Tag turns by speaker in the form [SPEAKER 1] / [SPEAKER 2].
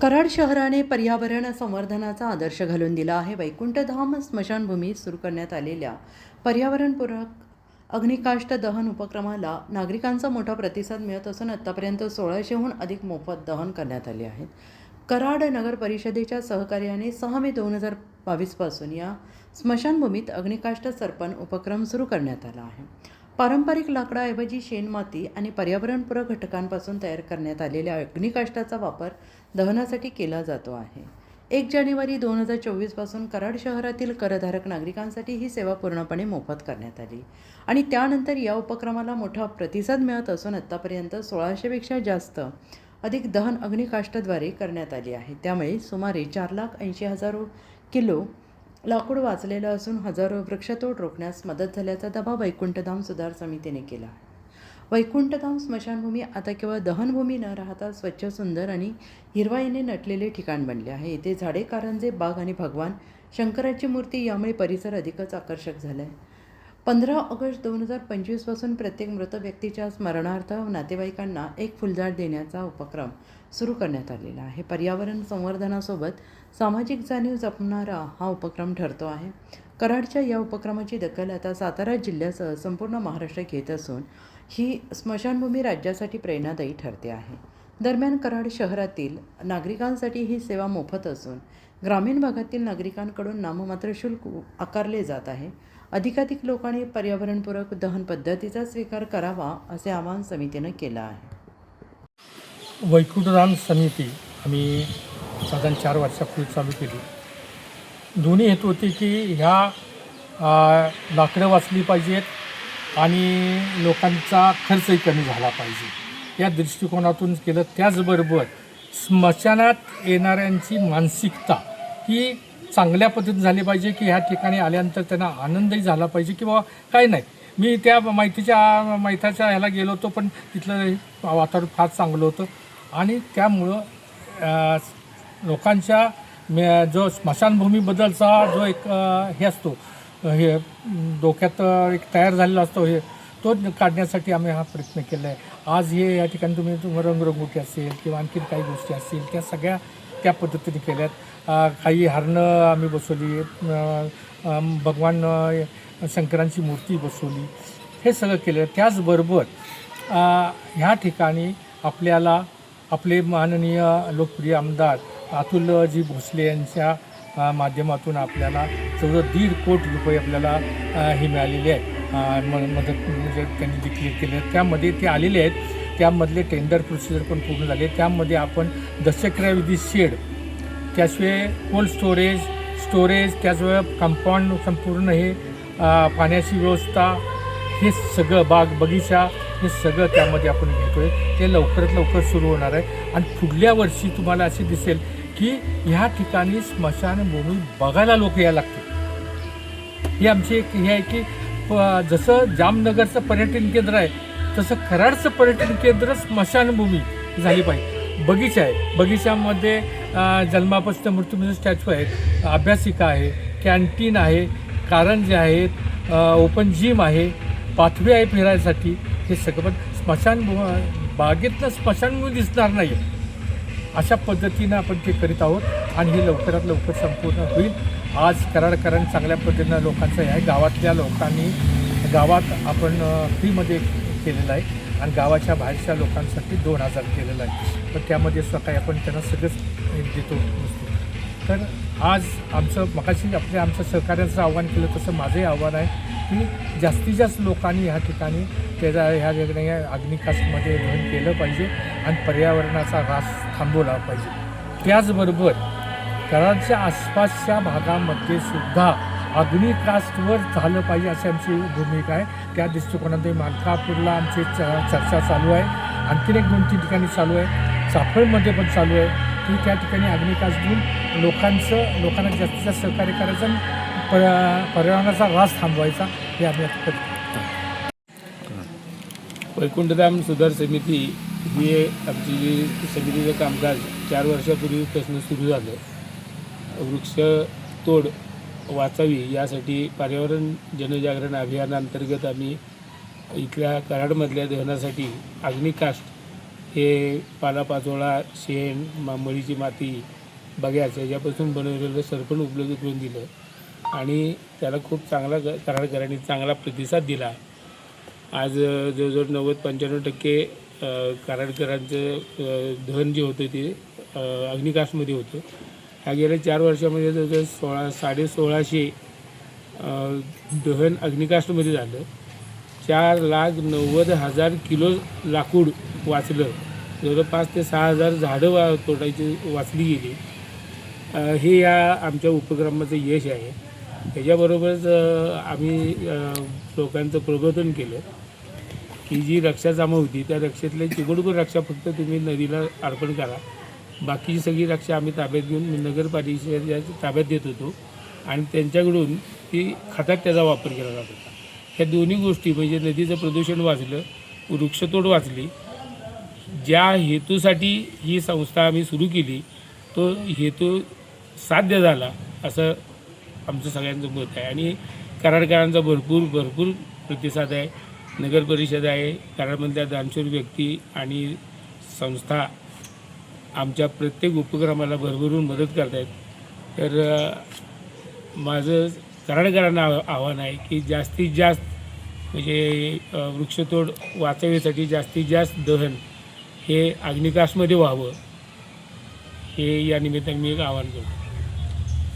[SPEAKER 1] कराड शहराने पर्यावरण संवर्धनाचा आदर्श घालून दिला आहे. वैकुंठधाम स्मशानभूमीत सुरू करण्यात आलेल्या पर्यावरणपूरक अग्निकाष्ठ दहन उपक्रमाला नागरिकांचा मोठा प्रतिसाद मिळत असून आत्तापर्यंत 1600हून अधिक मोफत दहन करण्यात आले आहेत. कराड नगर परिषदेच्या सहकार्याने 6 मे 2022 पासून या स्मशानभूमीत अग्निकाष्ठ सर्पण उपक्रम सुरू करण्यात आला आहे. पारंपरिक लाकडाऐवजी शेणमाती आणि पर्यावरणपूरक घटकांपासून तयार करण्यात आलेल्या अग्निकाष्ठाचा वापर दहनासाठी केला जातो आहे. 1 जानेवारी 2024 पासून कराड शहरातील करधारक नागरिकांसाठी ही सेवा पूर्णपणे मोफत करण्यात आली आणि त्यानंतर या उपक्रमाला मोठा प्रतिसाद मिळत असून आत्तापर्यंत 1600पेक्षा जास्त अधिक दहन अग्निकाष्ठाद्वारे करण्यात आली आहे. त्यामुळे सुमारे 4,80,000 किलो लाकूड वाचलेलं असून हजारो वृक्षतोड रोखण्यास मदत झाल्याचा दावा वैकुंठधाम सुधार समितीने केला आहे. वैकुंठधाम स्मशानभूमी आता केवळ दहनभूमी न राहता स्वच्छ, सुंदर आणि हिरवाईने नटलेले ठिकाण बनले आहे. इथे झाडे, कारंजे, बाग आणि भगवान शंकराची मूर्ती यामुळे परिसर अधिकच आकर्षक झाला आहे. 15 ऑगस्ट 2025 पासून प्रत्येक मृत व्यक्तीच्या स्मरणार्थ नातेवाईकांना एक फुलझाड देण्याचा उपक्रम सुरू करण्यात आलेला आहे. पर्यावरण संवर्धनासोबत सामाजिक जाणीव जपणारा हा उपक्रम ठरतो आहे. कराडच्या या उपक्रमाची दखल आता सातारा जिल्ह्यासह संपूर्ण महाराष्ट्र घेत असून ही स्मशानभूमी राज्यासाठी प्रेरणादायी ठरते आहे. दरम्यान कराड शहरातील नागरिकांसाठी ही सेवा मोफत असून ग्रामीण भागातील नागरिकांकडून नाममात्र शुल्क आकारले जात आहे. अधिकाधिक लोकांनी पर्यावरणपूरक दहन पद्धतीचा स्वीकार करावा असे आवाहन समितीनं केलं आहे.
[SPEAKER 2] वैकुंठधाम समिती आम्ही साधारण 4 वर्षापूर्वी चालू केली. दोन्ही हेतू होते की ह्या लाकडं वाचली पाहिजेत आणि लोकांचा खर्चही कमी झाला पाहिजे या दृष्टिकोनातून केलं. त्याचबरोबर स्मशानात येणाऱ्यांची मानसिकता ही चांगल्या पद्धतीने झाली पाहिजे की ह्या ठिकाणी आल्यानंतर त्यांना आनंदही झाला पाहिजे किंवा काय नाही. मी त्या मैताच्या ह्याला गेलो होतो, पण तिथलं वातावरण फार चांगलं होतं आणि त्यामुळं लोकांच्या जो स्मशानभूमीबद्दलचा जो एक हे असतो, हे डोक्यात एक तयार झालेला असतो, हे तो काढण्यासाठी आम्ही हा प्रयत्न केला आहे. आज हे या ठिकाणी तुम्ही रंगरंगोटी असेल किंवा आणखीन काही गोष्टी असतील त्या सगळ्या त्या पद्धतीने केल्यात. काही हरणं आम्ही बसवली, भगवान शंकरांची मूर्ती बसवली, हे सगळं केलं. त्याचबरोबर ह्या ठिकाणी आपल्याला आपले माननीय लोकप्रिय आमदार अतुलजी भोसले यांच्या माध्यमातून आपल्याला 1.5 कोटी रुपये आपल्याला हे मिळालेले आहे, मदत म्हणजे त्यांनी डिक्लेअर केले. त्यामध्ये ते आलेले आहेत. त्यामधले टेंडर प्रोसिजर पण पूर्ण झाले. त्यामध्ये आपण दशक्रियाविधी शेड, त्याशिवाय कोल्ड स्टोरेज, त्याचवेळी कंपाऊंड संपूर्ण हे पाण्याची व्यवस्था, हे सगळं बाग बगीचा हे सगळं त्यामध्ये आपण घेतो आहे. ते लवकरात लवकर सुरू होणार आहे आणि पुढल्या वर्षी तुम्हाला असे दिसेल की ह्या ठिकाणी स्मशानभूमी बघायला लोक यायला लागतील. ही आमची एक हे आहे की जसं जामनगरचं पर्यटन केंद्र आहे तसं कराडचं पर्यटन केंद्र स्मशानभूमी झाली पाहिजे. बगीचा आहे, बगीच्यामध्ये जन्मापासून मृत्यूमध्ये स्टॅच्यू आहेत, अभ्यासिका आहे, कॅन्टीन आहे, कारंजे आहेत, ओपन जिम आहे, पाथवे आहे फिरायसाठी. हे सगळं पण बागेतलं स्मशानभूमी दिसणार नाही अशा पद्धतीनं आपण ते करीत आहोत आणि हे लवकरात लवकर संपूर्ण होईल. आज कराडकरांनी चांगल्या पद्धतीनं लोकांचं आहे. गावातल्या लोकांनी गावात आपण फ्रीमध्ये केलेलं आहे आणि गावाच्या बाहेरच्या लोकांसाठी 2,000 केलेलं आहे. तर त्यामध्ये स्वतः आपण त्यांना सगळंच देतो नसतो. तर आज आमचं सहकार्याचं आव्हान केलं तसं माझंही आव्हान आहे की जास्तीत जास्त लोकांनी ह्या ठिकाणी ह्या ठिकाणी अग्निकाष्ठमध्ये दहन केलं पाहिजे आणि पर्यावरणाचा ऱ्हास थांबवला पाहिजे. त्याचबरोबर कराडच्या आसपासच्या भागामध्ये सुद्धा अग्निकाष्ठवर झालं पाहिजे अशी आमची भूमिका आहे. त्या दृष्टिकोनातून मालकापूरला आमची चर्चा चालू आहे. आणखीन 1-2-3 ठिकाणी चालू आहे. चाफळमध्ये पण चालू आहे की त्या ठिकाणी अग्निकाष्ठ देऊन लोकांना जास्तीत जास्त सहकार्य करायचं, पर्यावरणाचा ऱ्हास थांबवायचा, हे आम्ही आता करतो.
[SPEAKER 3] वैकुंठधाम सुधार समिती ही आमची जी समितीचं कामकाज 4 वर्षापूर्वीपासून सुरू झालं. वृक्षतोड वाचावी यासाठी पर्यावरण जनजागरण अभियानांतर्गत आम्ही इथल्या कराडमधल्या दहनासाठी अग्निकाष्ठ हे पालापाचोळा, शेण, मळीची माती, बघ्यास याच्यापासून बनवलेलं सरपण उपलब्ध करून दिलं आणि त्याला खूप चांगला कराडकरांनी चांगला प्रतिसाद दिला. आज जवळजवळ 90-95% कराडकरांचं दहन जे होतं ते अग्निकास्टमध्ये होतं. ह्या गेल्या 4 वर्षामध्ये जवळजवळ 1650 दहन अग्निकास्टमध्ये झालं. 4,90,000 किलो लाकूड वाचलं. जवळपास 5 ते 6,000 झाडं तोडायची वाचली गेली. हे या आमच्या उपक्रमाचं यश आहे. त्याच्याबरोबरच आम्ही लोकांचं प्रबोधन केलं की जी रक्षा जमा होती त्या रक्षेतले चिमुटभर रक्षा फक्त तुम्ही नदीला अर्पण करा. बाकीची सगळी रक्षा आम्ही ताब्यात घेऊन नगरपालिकेच्या ताब्यात देत होतो आणि त्यांच्याकडून ती खतात त्याचा वापर केला जात होता. ह्या दोन्ही गोष्टी म्हणजे नदीचं प्रदूषण वाचलं, वृक्षतोड वाचली. ज्या हेतूसाठी ही संस्था आम्ही सुरू केली तो हेतू साध्य झाला असं आमचं सगळ्यांचं मत आहे आणि कराडकरांचा भरपूर प्रतिसाद आहे. नगर परिषद आहे, कराडमधल्या दानशूर व्यक्ती आणि संस्था आमच्या प्रत्येक उपक्रमाला भरभरून मदत करत आहेत. तर माझं कराडकरांना आव्हान आहे की जास्तीत जास्त म्हणजे वृक्षतोड वाचवण्यासाठी जास्तीत जास्त दहन हे अग्निकास्टमध्ये व्हावं, हे या निमित्ताने मी एक आवाहन करतो.